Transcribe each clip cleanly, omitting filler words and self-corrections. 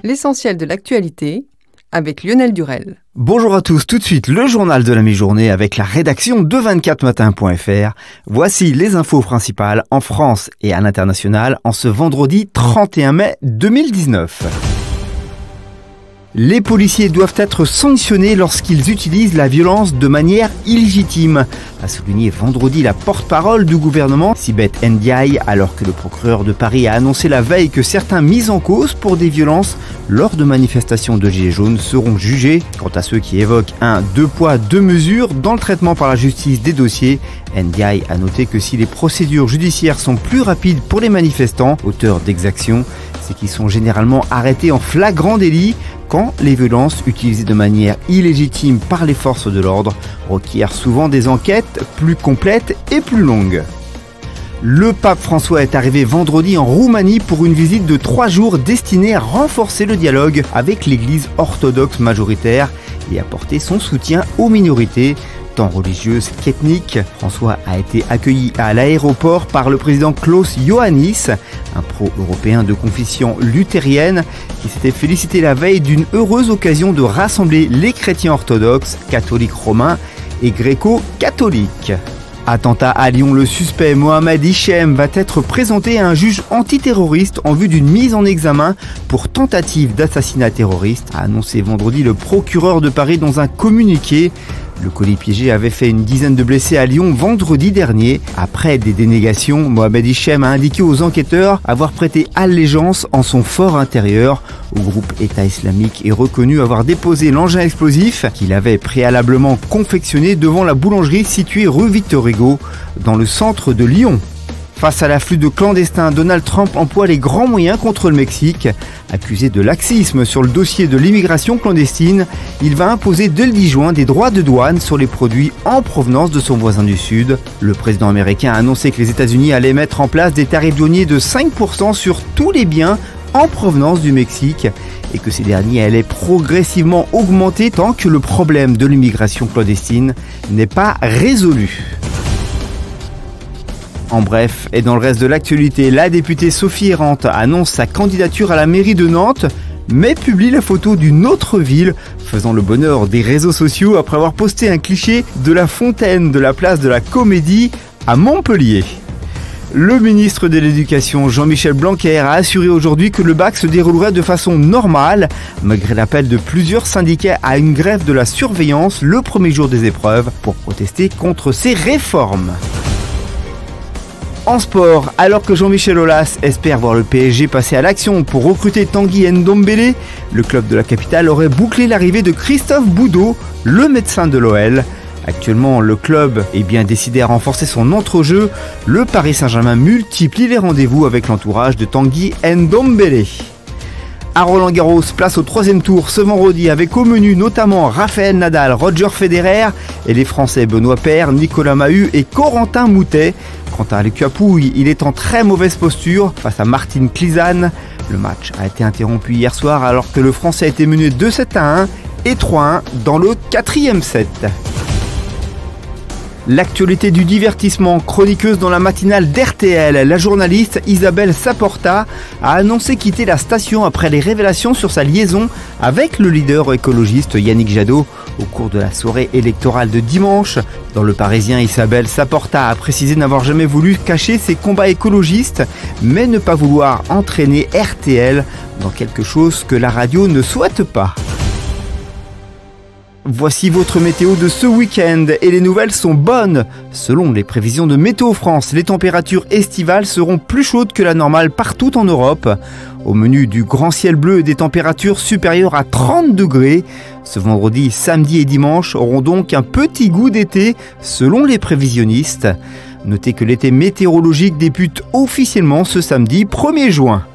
L'essentiel de l'actualité avec Lionel Durel. Bonjour à tous, tout de suite le journal de la mi-journée avec la rédaction de 24matin.fr. Voici les infos principales en France et à l'international en ce vendredi 31 mai 2019. Les policiers doivent être sanctionnés lorsqu'ils utilisent la violence de manière illégitime, a souligné vendredi la porte-parole du gouvernement, Sibeth Ndiaye, alors que le procureur de Paris a annoncé la veille que certains mis en cause pour des violences lors de manifestations de Gilets jaunes seront jugés. Quant à ceux qui évoquent un deux poids, deux mesures dans le traitement par la justice des dossiers, Ndiaye a noté que si les procédures judiciaires sont plus rapides pour les manifestants, auteurs d'exactions, c'est qu'ils sont généralement arrêtés en flagrant délit quand les violences utilisées de manière illégitime par les forces de l'ordre requièrent souvent des enquêtes plus complètes et plus longues. Le pape François est arrivé vendredi en Roumanie pour une visite de 3 jours destinée à renforcer le dialogue avec l'église orthodoxe majoritaire et apporter son soutien aux minorités, tant religieuses qu'ethniques. François a été accueilli à l'aéroport par le président Klaus Iohannis, un pro-européen de confession luthérienne qui s'était félicité la veille d'une heureuse occasion de rassembler les chrétiens orthodoxes, catholiques romains et gréco-catholiques. Attentat à Lyon, le suspect Mohamed Hichem va être présenté à un juge antiterroriste en vue d'une mise en examen pour tentative d'assassinat terroriste, a annoncé vendredi le procureur de Paris dans un communiqué. Le colis piégé avait fait une dizaine de blessés à Lyon vendredi dernier. Après des dénégations, Mohamed Hichem a indiqué aux enquêteurs avoir prêté allégeance en son fort intérieur au groupe État islamique et reconnu avoir déposé l'engin explosif qu'il avait préalablement confectionné devant la boulangerie située rue Victor Hugo, dans le centre de Lyon. Face à l'afflux de clandestins, Donald Trump emploie les grands moyens contre le Mexique. Accusé de laxisme sur le dossier de l'immigration clandestine, il va imposer dès le 10 juin des droits de douane sur les produits en provenance de son voisin du Sud. Le président américain a annoncé que les États-Unis allaient mettre en place des tarifs douaniers de 5% sur tous les biens en provenance du Mexique et que ces derniers allaient progressivement augmenter tant que le problème de l'immigration clandestine n'est pas résolu. En bref, et dans le reste de l'actualité, la députée Sophie Errante annonce sa candidature à la mairie de Nantes, mais publie la photo d'une autre ville, faisant le bonheur des réseaux sociaux après avoir posté un cliché de la fontaine de la place de la Comédie à Montpellier. Le ministre de l'Éducation, Jean-Michel Blanquer, a assuré aujourd'hui que le bac se déroulerait de façon normale, malgré l'appel de plusieurs syndicats à une grève de la surveillance le premier jour des épreuves pour protester contre ces réformes. En sport, alors que Jean-Michel Aulas espère voir le PSG passer à l'action pour recruter Tanguy Ndombele, le club de la capitale aurait bouclé l'arrivée de Christophe Boudot, le médecin de l'OL. Actuellement, le club est bien décidé à renforcer son entrejeu. Le Paris Saint-Germain multiplie les rendez-vous avec l'entourage de Tanguy Ndombele. À Roland-Garros, place au 3e tour ce vendredi avec au menu notamment Rafael Nadal, Roger Federer et les Français Benoît Paire, Nicolas Mahut et Corentin Moutet. Quant à Lecapouille, il est en très mauvaise posture face à Martin Klizan. Le match a été interrompu hier soir alors que le Français a été mené 2-7-1 et 3-1 dans le 4e set. L'actualité du divertissement, chroniqueuse dans la matinale d'RTL, la journaliste Isabelle Saporta a annoncé quitter la station après les révélations sur sa liaison avec le leader écologiste Yannick Jadot au cours de la soirée électorale de dimanche. Dans Le Parisien, Isabelle Saporta a précisé n'avoir jamais voulu cacher ses combats écologistes, mais ne pas vouloir entraîner RTL dans quelque chose que la radio ne souhaite pas. Voici votre météo de ce week-end et les nouvelles sont bonnes. Selon les prévisions de Météo France, les températures estivales seront plus chaudes que la normale partout en Europe. Au menu du grand ciel bleu, des températures supérieures à 30 degrés. Ce vendredi, samedi et dimanche auront donc un petit goût d'été selon les prévisionnistes. Notez que l'été météorologique débute officiellement ce samedi 1er juin.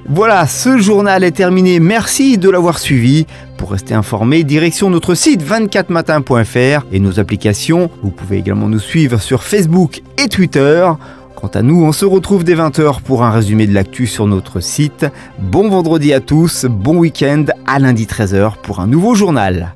Voilà, ce journal est terminé. Merci de l'avoir suivi. Pour rester informé, direction notre site 24matin.fr et nos applications. Vous pouvez également nous suivre sur Facebook et Twitter. Quant à nous, on se retrouve dès 20h pour un résumé de l'actu sur notre site. Bon vendredi à tous, bon week-end, à lundi 13h pour un nouveau journal.